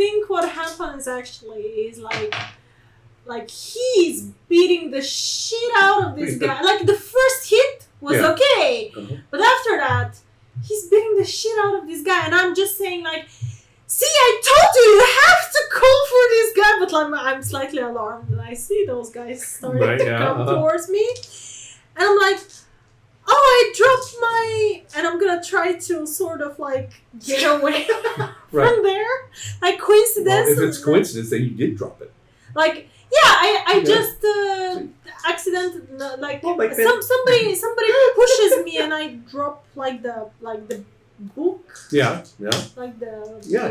think what happens actually is like he's beating the shit out of this guy. Like the first hit was okay, but after that, he's beating the shit out of this guy, and I'm just saying like, see, I told you have to call for this guy, but I'm slightly alarmed, and I see those guys starting to come towards me, and I'm like, oh, I dropped my, and I'm gonna try to sort of like get away from there, like coincidence. Well, if it's coincidence, then you did drop it. Like, yeah, I just like somebody pushes me and I drop like the book. Yeah. Like the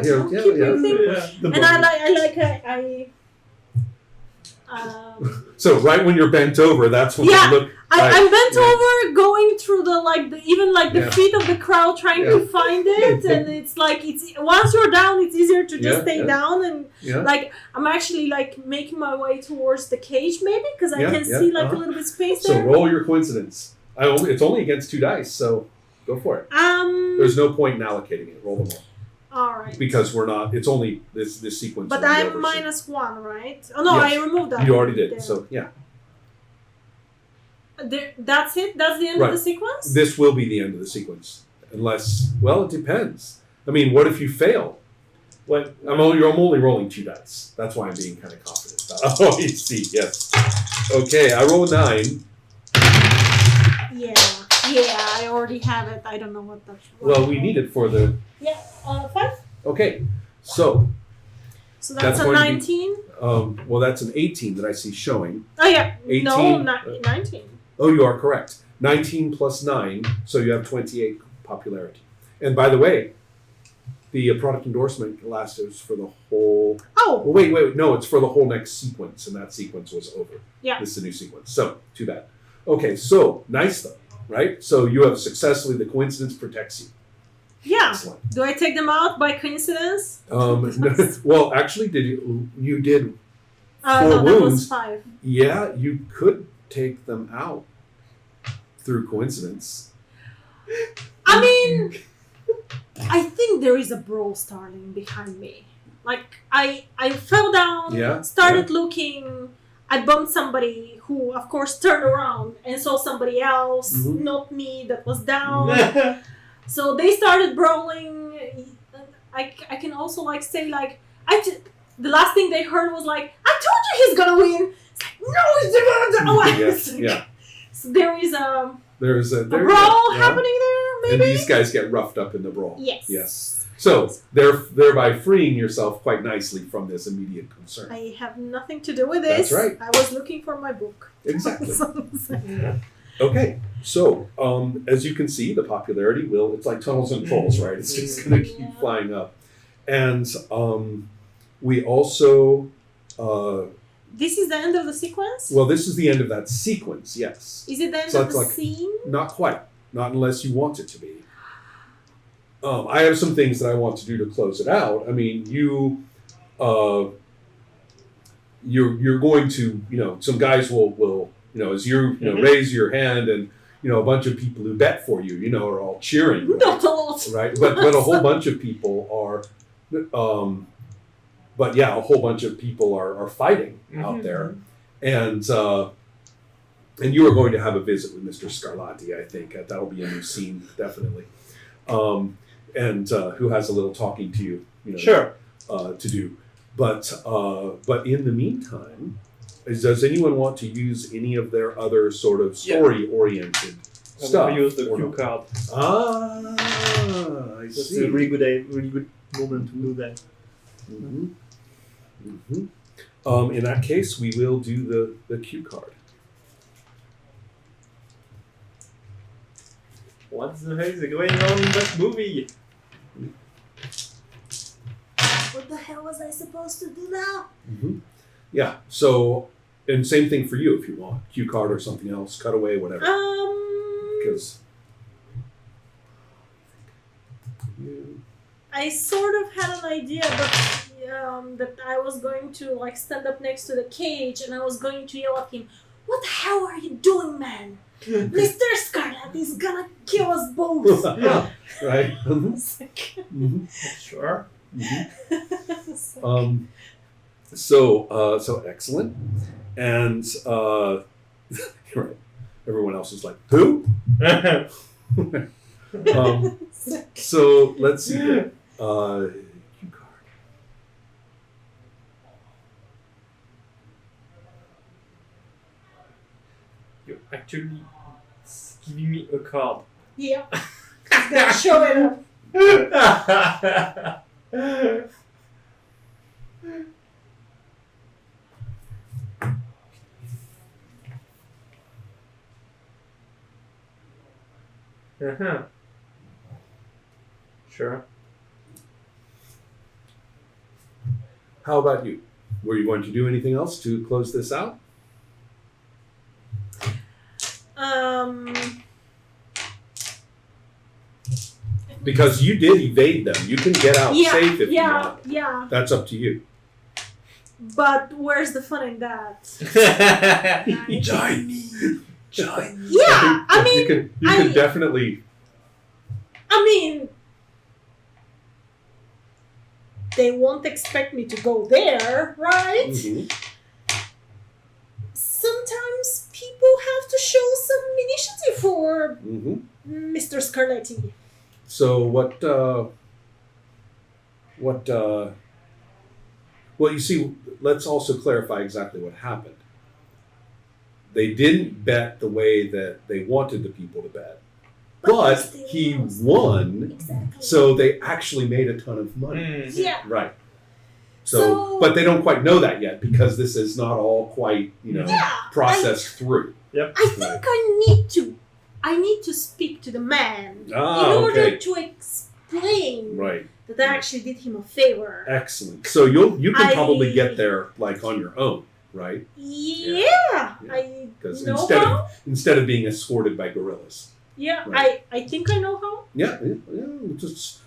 bookkeeping thing. Yeah. And I So right when you're bent over, that's when you look. I'm bent over, going through the feet of the crowd, trying to find it, and it's like once you're down, it's easier to just stay down, and like I'm actually like making my way towards the cage, maybe because I can see like a little bit space there. So roll your coincidence. It's only against 2 dice, so go for it. There's no point in allocating it. Roll them all. All right. Because we're not. It's only this sequence. But I'm -1, right? Oh no, I removed that. You already did. So yeah. That's it? That's the end of the sequence? This will be the end of the sequence. Unless, well, it depends. I mean, what if you fail? I'm only rolling 2 dice. That's why I'm being kind of confident. Oh, you see, yes. Okay, I roll a 9. Yeah, I already have it. I don't know what that's. Well, we need it for the... Yeah, 5? Okay, so that's a 19? Well, that's an 18 that I see showing. Oh, yeah. 18, no, 19. Oh, you are correct. 19 plus 9, so you have 28 popularity. And by the way, the product endorsement lasts for the whole... Oh! Well, wait. No, it's for the whole next sequence, and that sequence was over. Yeah. This is a new sequence. So, too bad. Okay, so, nice though, right? So you have successfully... The coincidence protects you. Yeah. Excellent. Do I take them out by coincidence? Well, actually, you did 4 no, wounds. That was 5. Yeah, you could take them out through coincidence. I mean, I think there is a brawl starting behind me. Like, I fell down, started looking, I bumped somebody who, of course, turned around and saw somebody else, not me, that was down. So they started brawling. I can also, like, say, like, the last thing they heard was, like, I told you he's gonna win! It's like, no, he's gonna win! Yeah. So there is a brawl happening there, maybe? And these guys get roughed up in the brawl. Yes. So, thereby freeing yourself quite nicely from this immediate concern. I have nothing to do with this. That's right. I was looking for my book. Exactly. Okay, so, as you can see, the popularity it's like tunnels and trolls, right? It's just going to keep flying up. And we also... this is the end of the sequence? Well, this is the end of that sequence, yes. Is it the end of the scene? Not quite. Not unless you want it to be. I have some things that I want to do to close it out. I mean, you're going to, some guys will as you raise your hand and, a bunch of people who bet for you, are all cheering. Right? Not a lot. Right? But a whole bunch of people are, a whole bunch of people are fighting out there. And you are going to have a visit with Mr. Scarlatti, I think. That'll be a new scene, definitely. And who has a little talking to you, to do. But in the meantime, does anyone want to use any of their other sort of story-oriented stuff? I use the cue card. I That's see. a really good moment to do that. In that case, we will do the cue card. What the hell is going on in that movie? What the hell was I supposed to do now? Yeah, so, and same thing for you if you want. Cue card or something else, cutaway, whatever. Because... I sort of had an idea, but that I was going to, like, stand up next to the cage and I was going to yell at him, "What the hell are you doing, man? Mr. Scarlet is gonna kill us both." Right. Sure. So excellent. And you're right. Everyone else is like, who? So let's see here. Cue card. You're actually giving me a card. Yeah. He's gonna show it up. Uh-huh. Sure. How about you? Were you going to do anything else to close this out? Because you did evade them. You can get out safe if you want. Yeah. That's up to you. But where's the fun in that? Join me. Yeah, I mean, you can definitely. I mean, they won't expect me to go there, right? Mm-hmm. Sometimes people have to show some initiative for Mr. Scarletti. So well, you see, let's also clarify exactly what happened. They didn't bet the way that they wanted the people to bet, but he won, Exactly. so they actually made a ton of money. Mm. Yeah. Right. So, but they don't quite know that yet because this is not all quite, processed through. Yep. I think I need to speak to the man in order to explain Right. that I actually did him a favor. Excellent. So you can probably get there like on your own, right? Yeah. I Because know how. instead of being escorted by gorillas. Yeah, Right. I think I know how. Yeah. Just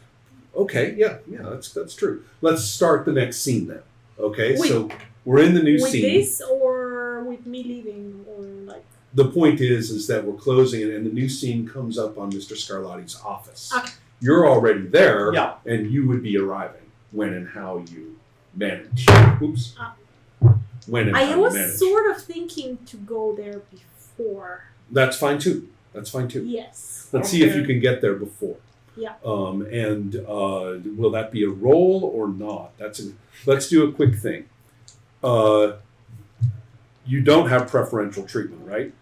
okay. Yeah. That's true. Let's start the next scene then. Okay. So we're in the new with scene. this or with me leaving or like. The point is that we're closing it, and the new scene comes up on Mr. Scarlatti's office. Okay. You're already there, Yeah. and you would be arriving. When and how you manage. Oops. When and how I you was manage. sort of thinking to go there before. That's fine too. Yes. Let's see if you can get there before. Yeah. And will that be a roll or not? Let's do a quick thing. You don't have preferential treatment, right?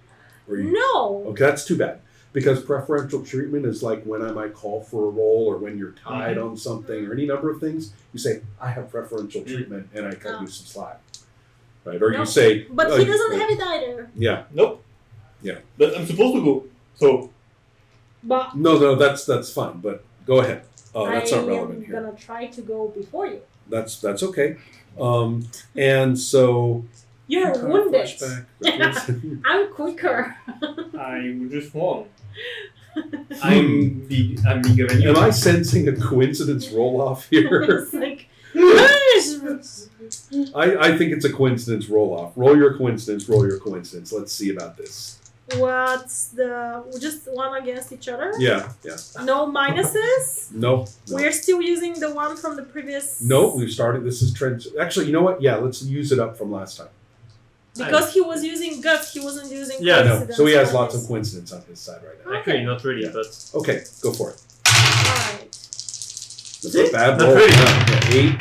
No. Okay, that's too bad. Because preferential treatment is like when I might call for a roll or when you're tied on something or any number of things. You say, I have preferential treatment and I cut you some slack. Right? Or you say... But he doesn't have it either. Yeah. Nope. Yeah. But I'm supposed to go. So. But No, that's fine. But go ahead. That's not relevant here. I'm going to try to go before you. That's okay. And so... You're wounded. Flashback. I'm quicker. I just won. I'm bigger than you. Am I sensing a coincidence roll off here? It's like, I think it's a coincidence roll off. Roll your coincidence. Let's see about this. what's just one against each other? Yeah. No minuses? No. We're still using the one from the previous... No, we've started. This is trend. Actually, you know what? Yeah, let's use it up from last time. Because he was using guts, he wasn't using No. coincidence. So he has lots of coincidence on his side right now. Actually, not really, but. Okay, go for it. Alright. That's a bad Not roll. really. Yeah, 8,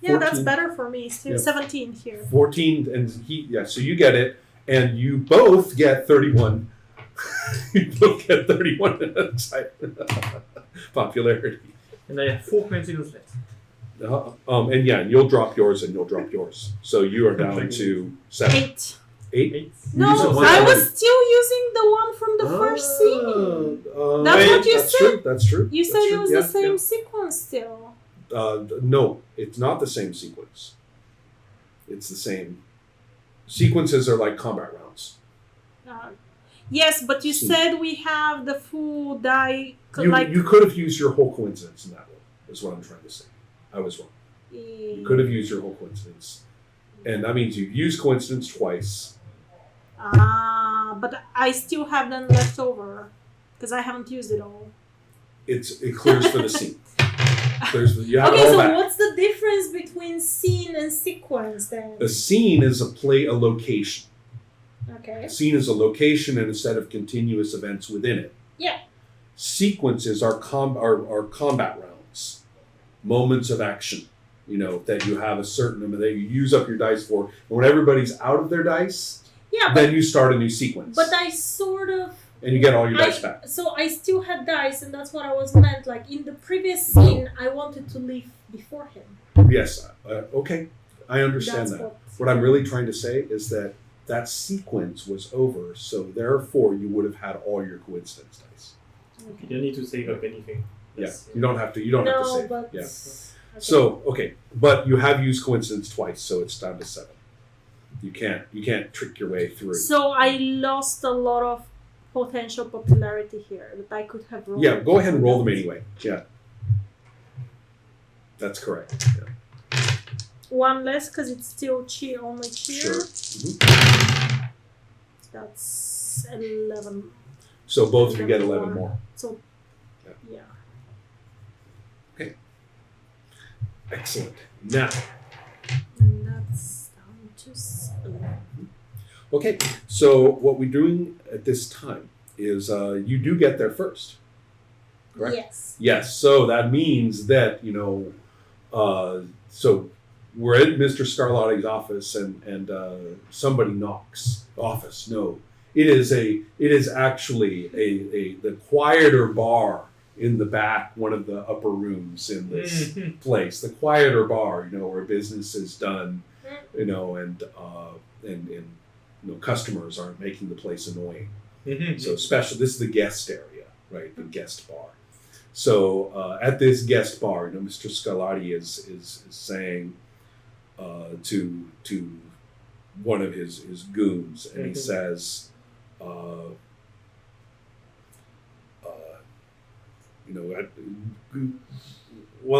Yeah, that's 14. better for me. Still Yeah. 17 here. 14, and so you get it, and you both get 31. You both get 31 popularity. And I have 4 coincidence left. And you'll drop yours, and you'll drop yours. So you are down to 7. 8. 8? 8. No, used it once I already. was still using the one from the first scene. That's what you said. That's true. You said That's it true. was Yeah, the same sequence still. No, it's not the same sequence. It's the same. Sequences are like combat rounds. Yes, but you said we have the full die. You could have used your whole coincidence in that one, is what I'm trying to say. I was wrong. You could have used your whole coincidence. And that means you've used coincidence twice. But I still have them left over because I haven't used it all. It clears for the scene. You have Okay, it all so back. what's the difference between sequence then? A scene is a location. Okay. A scene is a location and a set of continuous events within it. Yeah. Sequences are combat rounds, moments of action. You know, that you have a certain amount that you use up your dice for. And when everybody's out of their dice, then you start a new sequence. But I sort of... And you get all your dice back. So I still had dice, and that's what I was meant. Like, in the previous scene, I wanted to leave before him. Yes. Okay. I understand that. What I'm really trying to say is that sequence was over, so therefore you would have had all your coincidence dice. Okay. You don't need to save up anything. Yeah. You don't have to. You don't have to save. But... Yeah. Okay. So, okay, but you have used coincidence twice, so it's down to 7. You can't trick your way through. So I lost a lot of potential popularity here that I could have rolled. Yeah, go ahead and roll them anyway. Yeah. That's correct. Yeah. One less because it's still only cheer. Sure. Mm-hmm. That's 11. So both of you get 11 more. So, yeah. Okay. Excellent. Now. And that's down to 7. Okay, so what we're doing at this time is you do get there first, correct? Yes. Yes, so that means that, so we're at Mr. Scarlatti's office and somebody knocks. Office, no. It is actually the quieter bar in the back, one of the upper rooms in this place. The quieter bar, where business is done, and customers aren't making the place annoying. So this is the guest area, right? The guest bar. So at this guest bar, Mr. Scarlatti is saying to one of his goons, and he says, well,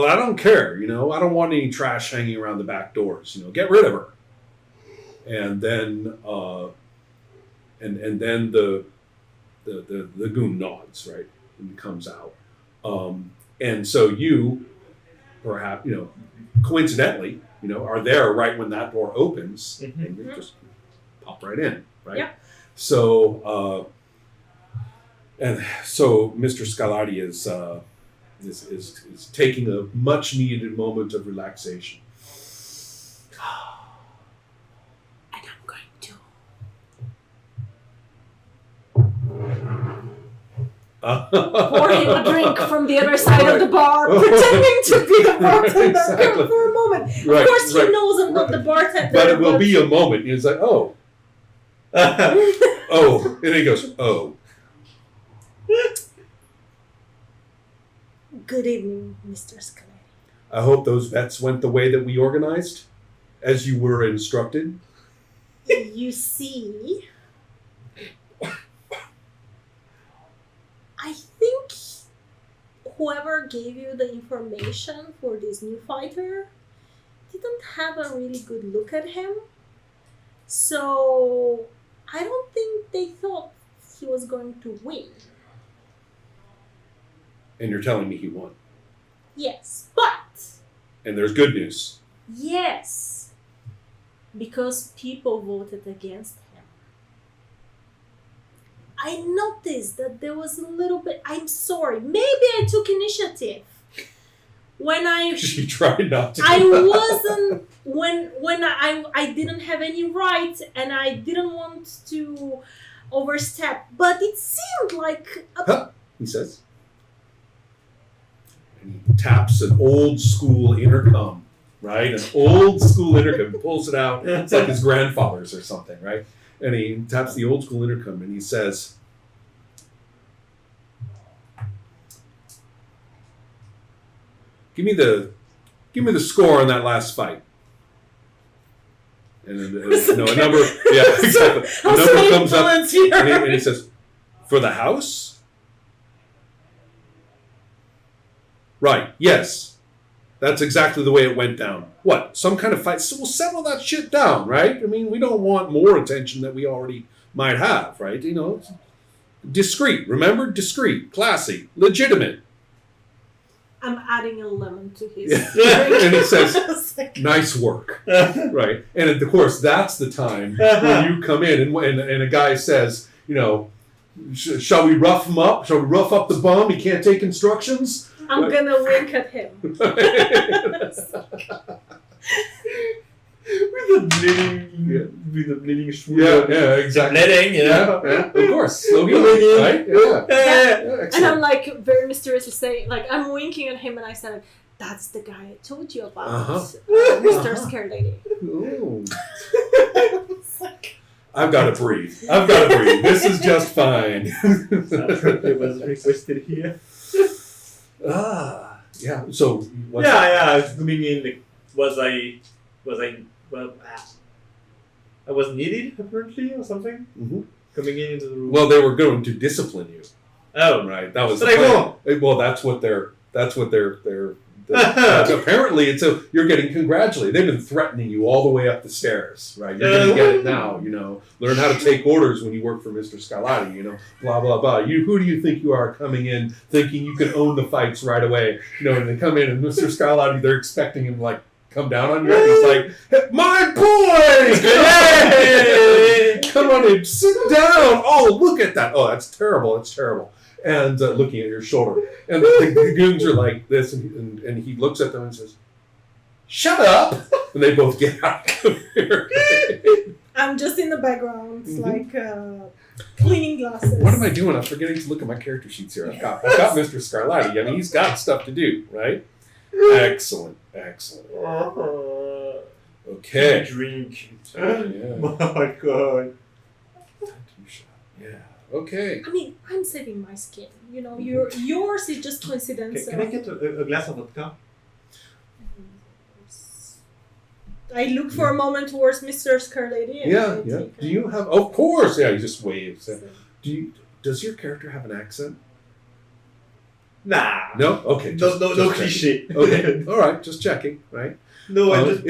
I don't care, I don't want any trash hanging around the back doors, get rid of her. And then and then the goon nods, right, and comes out. And so you, perhaps, coincidentally, are there right when that door opens, and you just pop right in, right? Yeah. So and so Mr. Scarlatti is taking a much needed moment of relaxation. Pour him a drink from the other side of the bar, pretending to be the bartender Exactly. for a moment. Right, of course, right. he knows I'm not the bartender. But it will be a moment. It's like, oh. Oh. And he goes, oh. Good evening, Mr. Scarlatti. I hope those bets went the way that we organized, as you were instructed. You see, I think whoever gave you the information for this new fighter didn't have a really good look at him. So I don't think they thought he was going to win. And you're telling me he won. Yes, but... And there's good news. Yes, because people voted against him. I noticed that there was a little bit... I'm sorry, maybe I took initiative. When I... You tried not to. I wasn't... When I didn't have any right and I didn't want to overstep. But it seemed like... He says. And he taps an old school intercom, right? An old school intercom. He pulls it out. It's like his grandfather's or something, right? And he taps the old school intercom and he says, Give me the score on that last fight. And then a number, yeah, exactly. A number comes up, and he says, "For the house." Right. Yes, that's exactly the way it went down. What? Some kind of fight? So we'll settle that shit down, right? I mean, we don't want more attention that we already might have, right? Discreet. Remember, discreet, classy, legitimate. I'm adding a lemon to his drink. And he says, "Nice work." Right. And of course, that's the time when you come in and a guy says, you know, shall we rough him up? Shall we rough up the bum? He can't take instructions? I'm gonna wink at him. With the bleeding shoe. Yeah, exactly. Bleeding, Yeah, of course. Slow bleeding, right? Yeah. And I'm like very mysteriously saying, like I'm winking at him, and I said, "That's the guy I told you about, Mr. Scare Lady." Ooh. I've got to breathe. This is just fine. It was requested here. Yeah. So. I was coming in. Like, was I? Well, I was needed apparently or something. Mm-hmm. Coming into the room. Well, they were going to discipline you. Oh, right. That was. But I won't. Well, that's what they're. Apparently, you're getting congratulated. They've been threatening you all the way up the stairs, right? You're going to get it now. You know, learn how to take orders when you work for Mr. Scarlatti. You know, blah blah blah. Who do you think you are coming in thinking you can own the fights right away? You know, and they come in and Mr. Scarlatti, they're expecting him like come down on you. And he's like, "My boys, come on in, sit down. Oh, look at that. Oh, that's terrible. That's terrible." And looking at your shoulder. And the goons are like this, and he looks at them and says, "Shut up!" And they both get out of here. I'm just in the background, like cleaning glasses. What am I doing? I'm forgetting to look at my character sheets here. I've got Mr. Scarlatti. I mean, he's got stuff to do, right? Excellent. Okay. Drink. Yeah. My God. Yeah. Okay. I mean, I'm saving my skin. You know, yours is just coincidence. Can I get a glass of vodka? I look for a moment towards Mr. Scarlatti. Yeah. Do you have? Of course. Yeah. He just waves. Does your character have an accent? Nah. No. Okay. No cliche. Okay. All right. Just checking. Right. No, it's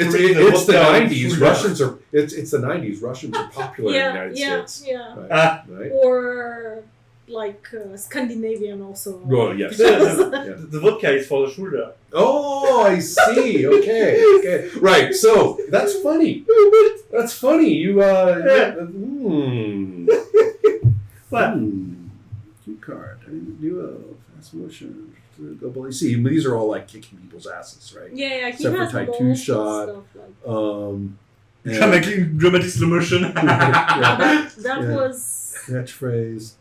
the 90s. Russians are. It's the 90s. Russians are popular in the United States. Yeah. Right. Or like Scandinavian also. Oh yes. The vodka is for the shoulder. Oh, I see. Okay. Right. So that's funny. You. What? Cue card. Duo. Fast motion. Double AC. These are all like kicking people's asses, right? Yeah. He Except has for type 2 shot. Dramatic slow motion. That was catchphrase.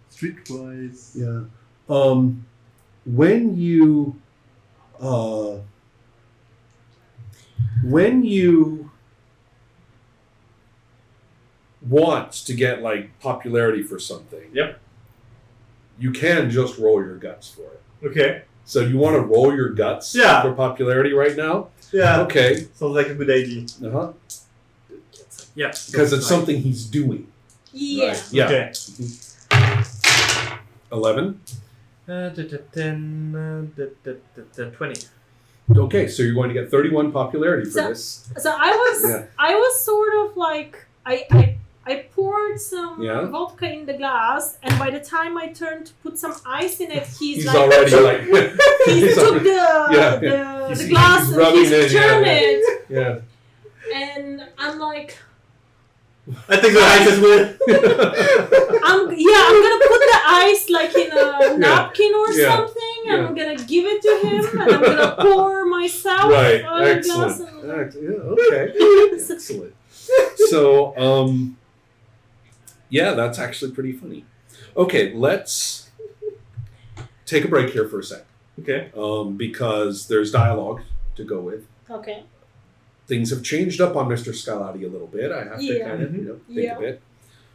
Streetwise. Yeah. When you want to get like popularity for something. Yep. You can just roll your guts for it. Okay. So you want to roll your guts for popularity right now? Yeah. Okay. Sounds like a good idea. Uh-huh. Yeah. Because it's something he's doing. Yeah. Right. Yeah. Okay. 11. 20. Okay, so you're going to get 31 popularity for this. So I was sort of like I poured some vodka in the glass, and by the time I turned to put some ice in it, he's like already like he took the glass and he's turned it. Yeah. And I'm like, I think the ice is weird. I'm gonna put the ice like in a napkin or something, and I'm gonna give it to him, and I'm gonna pour myself a glass. Okay. Excellent. So, that's actually pretty funny. Okay, let's take a break here for a sec. Okay. Because there's dialogue to go with. Okay. Things have changed up on Mr. Scarlatti a little bit. I have to kind of think a bit.